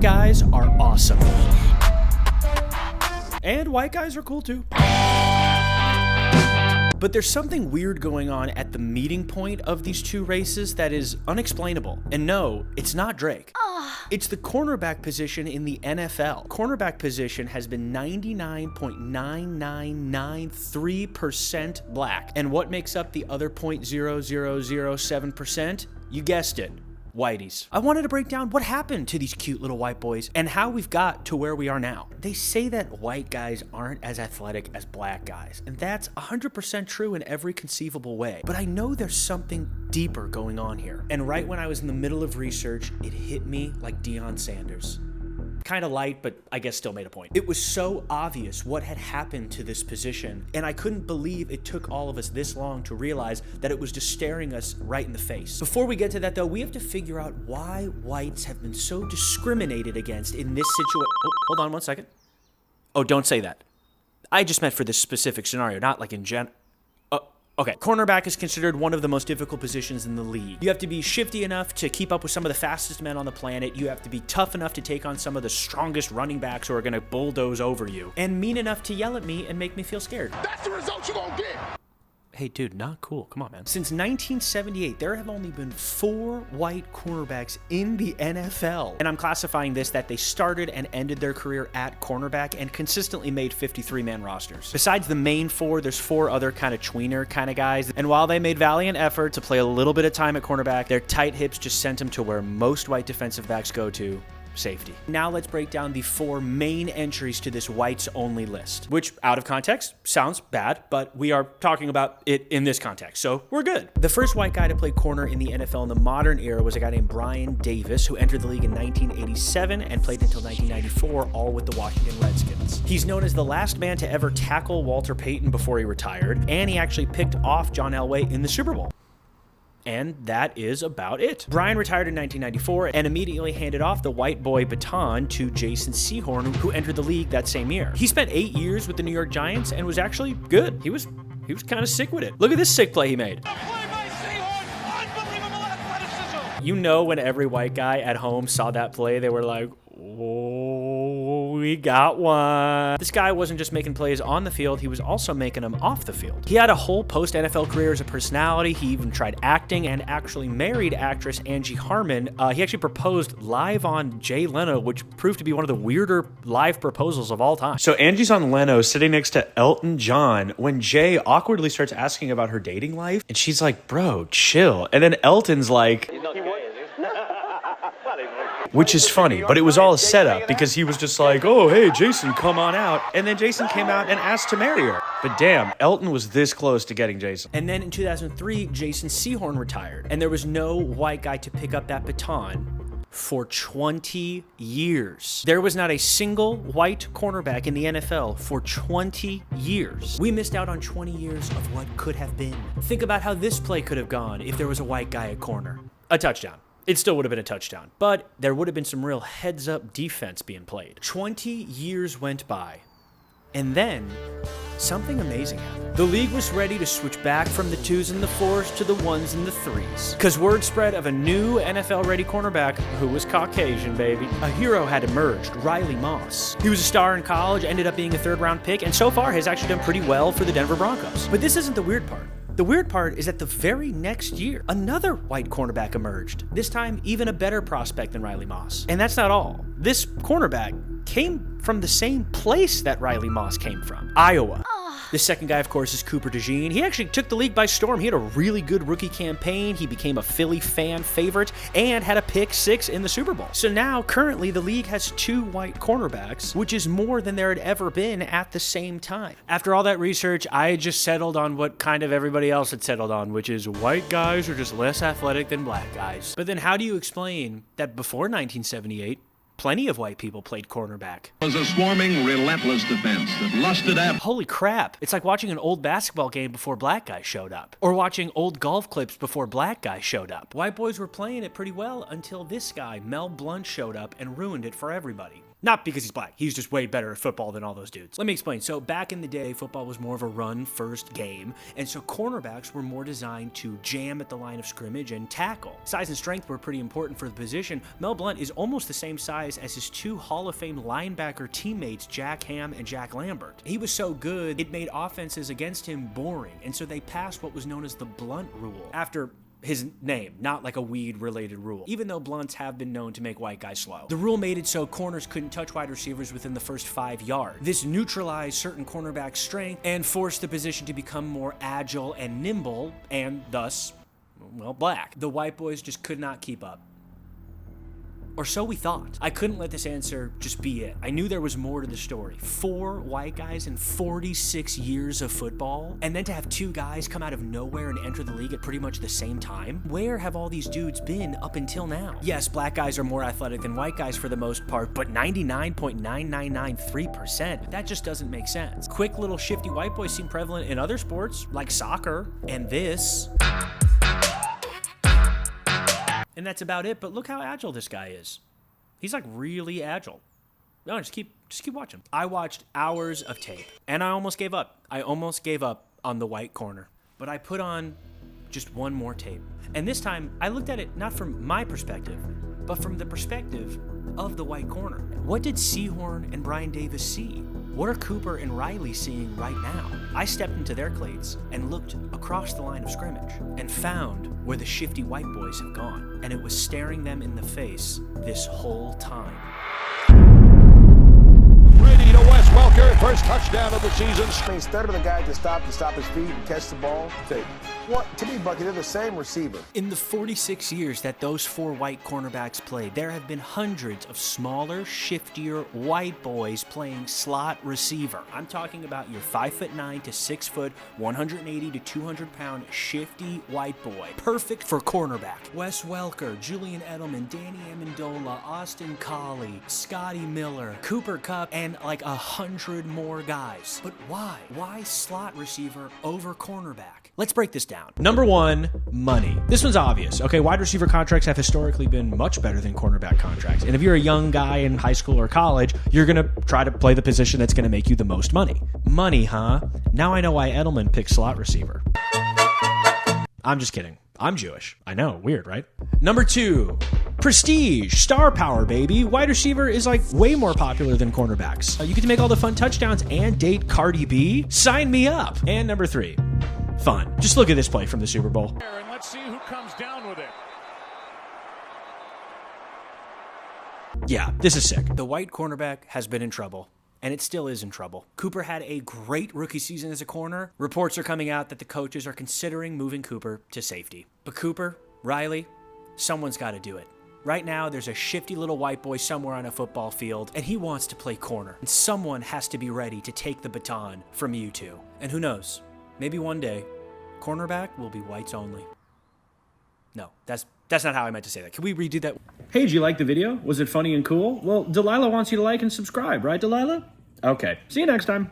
Black guys are awesome. And white guys are cool too. But there's something weird going on at the meeting point of these two races that is unexplainable. And no, it's not Drake. It's the cornerback position in the NFL. Cornerback position has been 99.9993% black. And what makes up the other 0.0007%? You guessed it. Whiteys. I wanted to break down what happened to these cute little white boys and how we've got to where we are now. They say that white guys aren't as athletic as black guys, and that's 100% true in every conceivable way. But I know there's something deeper going on here. And right when I was in the middle of research, it hit me like Deion Sanders. Kind of light, but I guess still made a point. It was so obvious what had happened to this position, and I couldn't believe it took all of us this long to realize that it was just staring us right in the face. Before we get to that though, we have to figure out why whites have been so discriminated against in this situation. Oh, hold on one second. Oh, don't say that. I just meant for this specific scenario, not like in general. Okay, cornerback is considered one of the most difficult positions in the league. You have to be shifty enough to keep up with some of the fastest men on the planet. You have to be tough enough to take on some of the strongest running backs who are gonna bulldoze over you. And mean enough to yell at me and make me feel scared. That's the result you're gonna get. Hey dude, not cool, come on man. Since 1978, there have only been 4 white cornerbacks in the NFL. And I'm classifying this that they started and ended their career at cornerback and consistently made 53-man rosters. Besides the main 4, there's 4 other kind of tweener kind of guys. And while they made valiant effort to play a little bit of time at cornerback, their tight hips just sent them to where most white defensive backs go to, safety. Now let's break down the 4 main entries to this whites only list, which out of context sounds bad, but we are talking about it in this context, so we're good. The first white guy to play corner in the NFL in the modern era was a guy named Brian Davis, who entered the league in 1987 and played until 1994, all with the Washington Redskins. He's known as the last man to ever tackle Walter Payton before he retired, and he actually picked off John Elway in the Super Bowl. And that is about it. Brian retired in 1994 and immediately handed off the white boy baton to Jason Sehorn, who entered the league that same year. He spent 8 years with the New York Giants and was actually good. He was kind of sick with it. Look at this sick play he made. You know, when every white guy at home saw that play, they were like, oh, we got one. This guy wasn't just making plays on the field, he was also making them off the field. He had a whole post-NFL career as a personality. He even tried acting and actually married actress Angie Harmon. He actually proposed live on Jay Leno, which proved to be one of the weirder live proposals of all time. So Angie's on Leno sitting next to Elton John when Jay awkwardly starts asking about her dating life. And she's like, bro, chill. And then Elton's like, which is funny, but it was all a setup because he was just like, oh, hey, Jason, come on out. And then Jason came out and asked to marry her. But damn, Elton was this close to getting Jason. And then in 2003, Jason Sehorn retired, and there was no white guy to pick up that baton for 20 years. There was not a single white cornerback in the NFL for 20 years. We missed out on 20 years of what could have been. Think about how this play could have gone if there was a white guy at corner. A touchdown. It still would have been a touchdown, but there would have been some real heads-up defense being played. 20 years went by, and then something amazing happened. The league was ready to switch back from the 2s and the 4s to the 1s and the 3s, because word spread of a new NFL-ready cornerback who was Caucasian, baby. A hero had emerged, Riley Moss. He was a star in college, ended up being a 3rd-round pick, and so far has actually done pretty well for the Denver Broncos. But this isn't the weird part. The weird part is that the very next year, another white cornerback emerged, this time even a better prospect than Riley Moss. And that's not all. This cornerback came from the same place that Riley Moss came from, Iowa. The second guy, of course, is Cooper DeJean. He actually took the league by storm. He had a really good rookie campaign. He became a Philly fan favorite and had a pick 6 in the Super Bowl. So now, currently, the league has 2 white cornerbacks, which is more than there had ever been at the same time. After all that research, I just settled on what kind of everybody else had settled on, which is white guys are just less athletic than black guys. But then how do you explain that before 1978, plenty of white people played cornerback? It was a swarming, relentless defense that lusted after. Holy crap. It's like watching an old basketball game before black guys showed up. Or watching old golf clips before black guys showed up. White boys were playing it pretty well until this guy, Mel Blount, showed up and ruined it for everybody. Not because he's black. He's just way better at football than all those dudes. Let me explain. So back in the day, football was more of a run-first game, and so cornerbacks were more designed to jam at the line of scrimmage and tackle. Size and strength were pretty important for the position. Mel Blount is almost the same size as his two Hall of Fame linebacker teammates, Jack Ham and Jack Lambert. He was so good, it made offenses against him boring, and so they passed what was known as the Blount rule, after his name, not like a weed-related rule, even though blunts have been known to make white guys slow. The rule made it so corners couldn't touch wide receivers within the first 5 yards. This neutralized certain cornerbacks' strength and forced the position to become more agile and nimble, and thus, well, black. The white boys just could not keep up. Or so we thought. I couldn't let this answer just be it. I knew there was more to the story. 4 white guys in 46 years of football, and then to have 2 guys come out of nowhere and enter the league at pretty much the same time? Where have all these dudes been up until now? Yes, black guys are more athletic than white guys for the most part, but 99.9993%, that just doesn't make sense. Quick little shifty white boys seem prevalent in other sports, like soccer, and this. And that's about it, but look how agile this guy is. He's like really agile. No, just keep watching. I watched hours of tape, and I almost gave up. I almost gave up on the white corner, but I put on just one more tape. And this time, I looked at it not from my perspective, but from the perspective of the white corner. What did Sehorn and Brian Davis see? What are Cooper and Riley seeing right now? I stepped into their cleats and looked across the line of scrimmage and found where the shifty white boys have gone, and it was staring them in the face this whole time. Brady to Wes Welker, first touchdown of the season. Instead of the guy to stop his feet and catch the ball, to me, Bucky, they're the same receiver. In the 46 years that those 4 white cornerbacks played, there have been hundreds of smaller, shiftier white boys playing slot receiver. I'm talking about your 5'9" to 6 foot, 180 to 200 pound shifty white boy. Perfect for cornerback. Wes Welker, Julian Edelman, Danny Amendola, Austin Collie, Scotty Miller, Cooper Kupp, and like 100 more guys. But why? Why slot receiver over cornerback? Let's break this down. Number 1, money. This one's obvious. Okay, wide receiver contracts have historically been much better than cornerback contracts. And if you're a young guy in high school or college, you're going to try to play the position that's going to make you the most money. Money, huh? Now I know why Edelman picked slot receiver. I'm just kidding. I'm Jewish. I know, weird, right? Number 2, prestige, star power, baby. Wide receiver is like way more popular than cornerbacks. You get to make all the fun touchdowns and date Cardi B? Sign me up. And number 3, fun. Just look at this play from the Super Bowl. And let's see who comes down with it. Yeah, this is sick. The white cornerback has been in trouble, and it still is in trouble. Cooper had a great rookie season as a corner. Reports are coming out that the coaches are considering moving Cooper to safety. But Cooper, Riley, someone's got to do it. Right now, there's a shifty little white boy somewhere on a football field, and he wants to play corner. And someone has to be ready to take the baton from you two. And who knows? Maybe one day, cornerback will be whites only. No, that's not how I meant to say that. Can we redo that? Hey, did you like the video? Was it funny and cool? Well, Delilah wants you to like and subscribe, right, Delilah? Okay, see you next time.